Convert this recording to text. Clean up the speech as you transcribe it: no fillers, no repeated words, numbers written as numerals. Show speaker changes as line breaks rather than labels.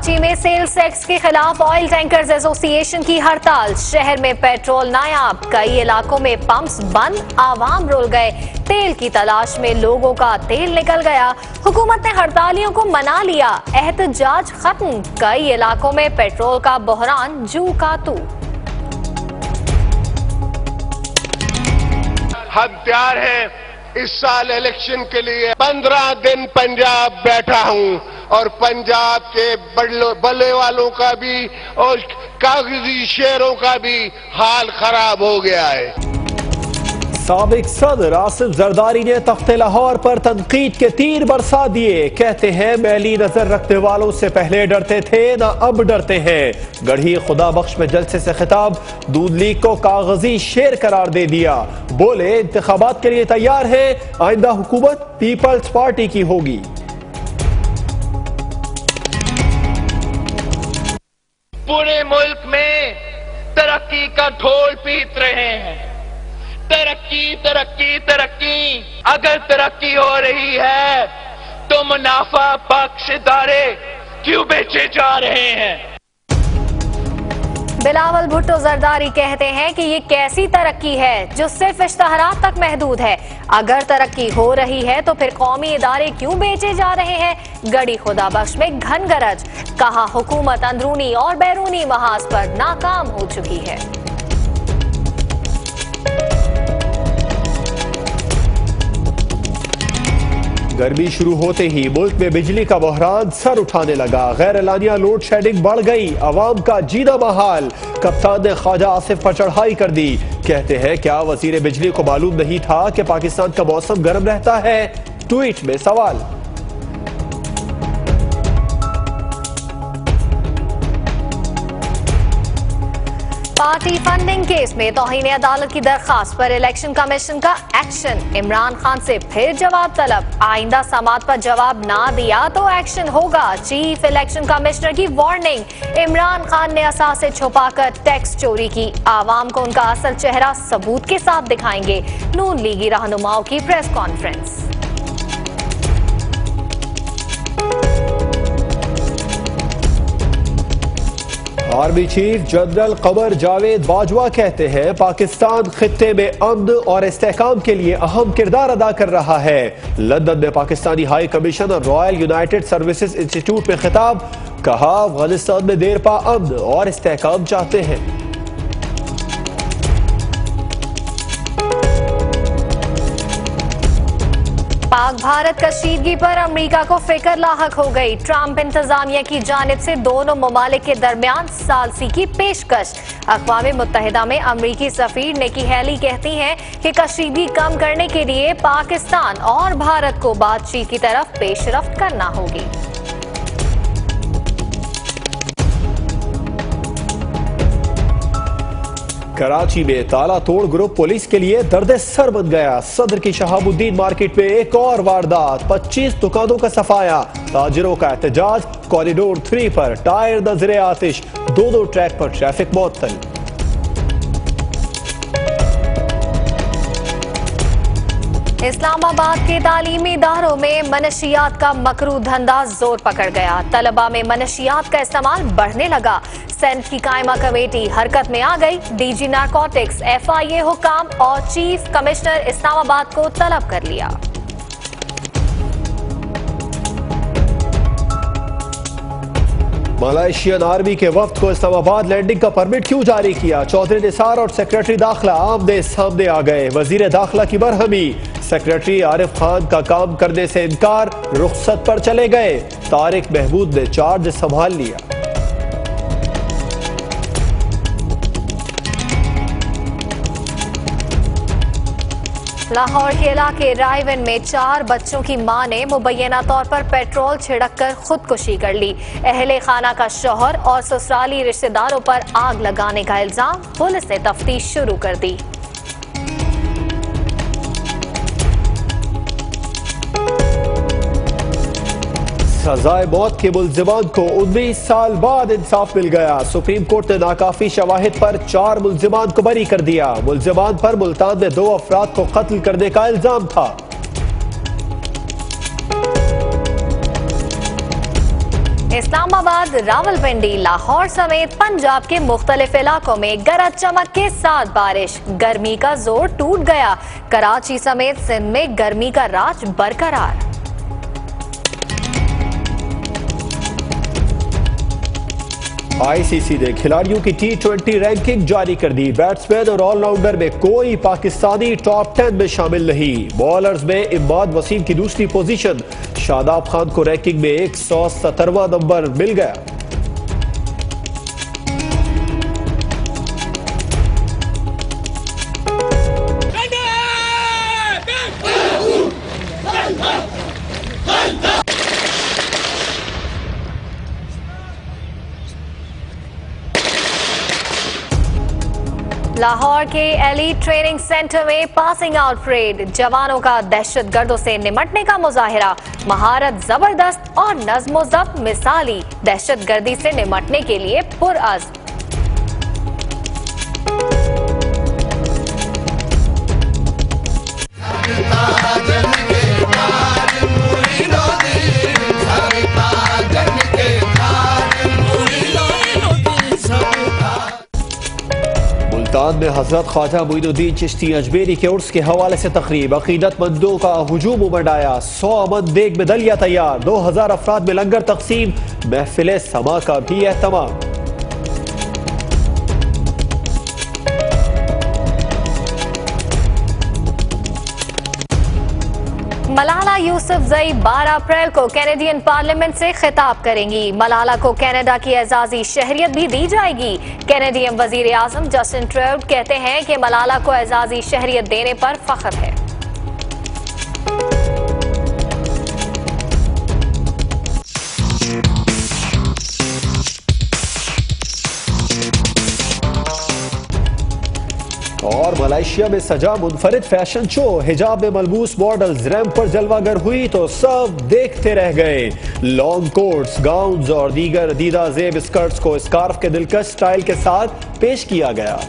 कराची में sales tax के खिलाफ ऑयल टैंकर्स एसोसिएशन की हड़ताल। शहर में पेट्रोल नायाब, कई इलाकों में पंप्स बंद, आवाम रुल गए। तेल की तलाश में लोगों का तेल निकल गया। हुकूमत ने हड़तालियों को मना लिया, एहतजाज खत्म। कई इलाकों में पेट्रोल का बहरान जू का तू।
हम तैयार हैं इस साल इलेक्शन के लिए। 15 दिन पंजाब बैठा हूं और पंजाब के बल्ले वालों का भी और कागजी शेरों का भी हाल खराब हो गया है।
साबिक सदर आसिफ जरदारी ने तख्ते लाहौर पर तनकीद के तीर बरसा दिए। कहते हैं मैली नजर रखने वालों से पहले डरते थे, ना अब डरते हैं। गढ़ी खुदा बख्श में जलसे से खिताब, दूध लीग को कागजी शेर करार दे दिया। बोले इंतखाबात के लिए तैयार है, आइंदा हुकूमत पीपल्स पार्टी की होगी।
पूरे मुल्क में तरक्की का ढोल पीट रहे हैं। तरक्की तरक्की तरक्की। अगर तरक्की हो रही है तो मुनाफा बख्श इदारे क्यों बेचे जा रहे हैं?
बिलावल भुट्टो जरदारी कहते हैं कि ये कैसी तरक्की है जो सिर्फ इश्तहारात तक महदूद है। अगर तरक्की हो रही है तो फिर कौमी इदारे क्यों बेचे जा रहे हैं? गढ़ी खुदा बख्श में घन गरज, कहा हुकूमत अंदरूनी और बैरूनी महाज पर नाकाम हो चुकी है।
गर्मी शुरू होते ही मुल्क में बिजली का बहरान सर उठाने लगा। गैर एलानिया लोड शेडिंग बढ़ गई, अवाम का जीना महाल। कप्तान ने ख्वाजा आसिफ पर चढ़ाई कर दी। कहते हैं क्या वजीर बिजली को मालूम नहीं था कि पाकिस्तान का मौसम गर्म रहता है? ट्वीट में सवाल।
पार्टी फंडिंग केस में तौहीन अदालत की दरखास्त पर इलेक्शन कमीशन का एक्शन। इमरान खान से फिर जवाब तलब, आइंदा समात पर जवाब ना दिया तो एक्शन होगा। चीफ इलेक्शन कमिश्नर की वार्निंग। इमरान खान ने असासे छुपाकर टैक्स चोरी की, आवाम को उनका असल चेहरा सबूत के साथ दिखाएंगे। नून लीगी रहनुमाओं की press conference.
Army chief general Qamar Javed Bajwa कहते हैं पाकिस्तान खित्ते में अमन और इस्तेहकाम के लिए अहम किरदार अदा कर रहा है। लंदन में पाकिस्तानी हाई कमीशन और रॉयल यूनाइटेड सर्विसेज इंस्टीट्यूट में खिताब, कहा अफगानिस्तान में देरपा अमन और इस्तेहकाम चाहते हैं।
पाक भारत कशीदगी पर अमेरिका को फिक्र लाहक हो गई। ट्रंप इंतजामिया की जानिब से दोनों ममालिक के दरमियान सालसी की पेशकश। अक़वाम मुत्तहिदा में अमरीकी सफीर निकी हेली कहती हैं कि कशीदगी कम करने के लिए पाकिस्तान और भारत को बातचीत की तरफ पेशरफ्त करना होगी।
कराची में ताला तोड़ ग्रुप पुलिस के लिए दर्द सर बन गया। सदर की शहाबुद्दीन मार्केट में एक और वारदात, 25 दुकानों का सफाया। ताजिरों का एहतजाज, कॉरिडोर 3 पर टायर नजरे आतिश, दोनों ट्रैक पर ट्रैफिक मुअत्तल।
इस्लामाबाद के तालीमी इदारों में मनशियात का मकरू धंधा जोर पकड़ गया। तलबा में मनशियात का इस्तेमाल बढ़ने लगा। सेनेट की कायमा कमेटी हरकत में आ गई। डीजी नारकोटिक्स, FIA हुकाम और चीफ कमिश्नर इस्लामाबाद को तलब कर लिया।
मलेशियन आर्मी के वफ्द को इस्लामाबाद लैंडिंग का परमिट क्यों जारी किया? चौधरी निसार और सेक्रेटरी दाखिला आमने सामने आ गए। वजीर दाखिला की बरहमी, सेक्रेटरी आरिफ खान का काम करने से इनकार, रुखसत पर चले गए। तारिक महमूद ने चार्ज संभाल लिया।
लाहौर के इलाके रायवन में 4 बच्चों की मां ने मुबैना तौर पर पेट्रोल छिड़ककर खुदकुशी कर ली। अहले खाना का शौहर और ससुराली रिश्तेदारों पर आग लगाने का इल्जाम। पुलिस ने तफ्तीश शुरू कर दी।
सजाए मौत के मुल्जिमान को 19 साल बाद इंसाफ मिल गया। सुप्रीम कोर्ट ने नाकाफी शवाहिद पर 4 मुल्जिमान को बरी कर दिया। मुल्जिमान पर मुल्तान में 2 अफराद को कत्ल करने का इल्जाम था।
इस्लामाबाद, रावलपिंडी, लाहौर समेत पंजाब के मुख्तलिफ इलाकों में गरज चमक के साथ बारिश। गर्मी का जोर टूट गया। कराची समेत सिंध में गर्मी का राज बरकरार।
आईसीसी ने खिलाड़ियों की T20 रैंकिंग जारी कर दी। बैट्समैन और ऑलराउंडर में कोई पाकिस्तानी टॉप 10 में शामिल नहीं। बॉलर्स में इम्बाद वसीम की दूसरी पोजीशन। शादाब खान को रैंकिंग में 117वां नंबर मिल गया।
लाहौर के एलीट ट्रेनिंग सेंटर में पासिंग आउट परेड। जवानों का दहशतगर्दों से निपटने का मुजाहिरा। महारत जबरदस्त और नज़्म ज़ब्त मिसाली। दहशतगर्दी से निपटने के लिए पुरअज़्म।
मुल्तान में हजरत ख्वाजा मोइनुद्दीन चिश्ती अजमेरी के उर्स के हवाले से तकरीब। अकीदतमंदों का हुजूम उमड़ आया। 100 अमन देग में दलिया तैयार। 2000 अफराद में लंगर तकसीम। महफिल समा का भी एहतमाम।
मलाला यूसुफजई 12 अप्रैल को कैनेडियन पार्लियामेंट से खिताब करेंगी। मलाला को कनाडा की एजाजी शहरियत भी दी जाएगी। कैनेडियन वजीर आजम जस्टिन ट्रूडो कहते हैं कि मलाला को एजाजी शहरियत देने पर फख्र है।
और मलेशिया में सजा मुनफरिद फैशन शो। हिजाब में मलबूस मॉडल्स रैंप पर जलवागर हुई तो सब देखते रह गए। लॉन्ग कोट्स, गाउन्स और दीगर दीदा जेब स्कर्ट्स को स्कार्फ के दिलकश स्टाइल के साथ पेश किया गया।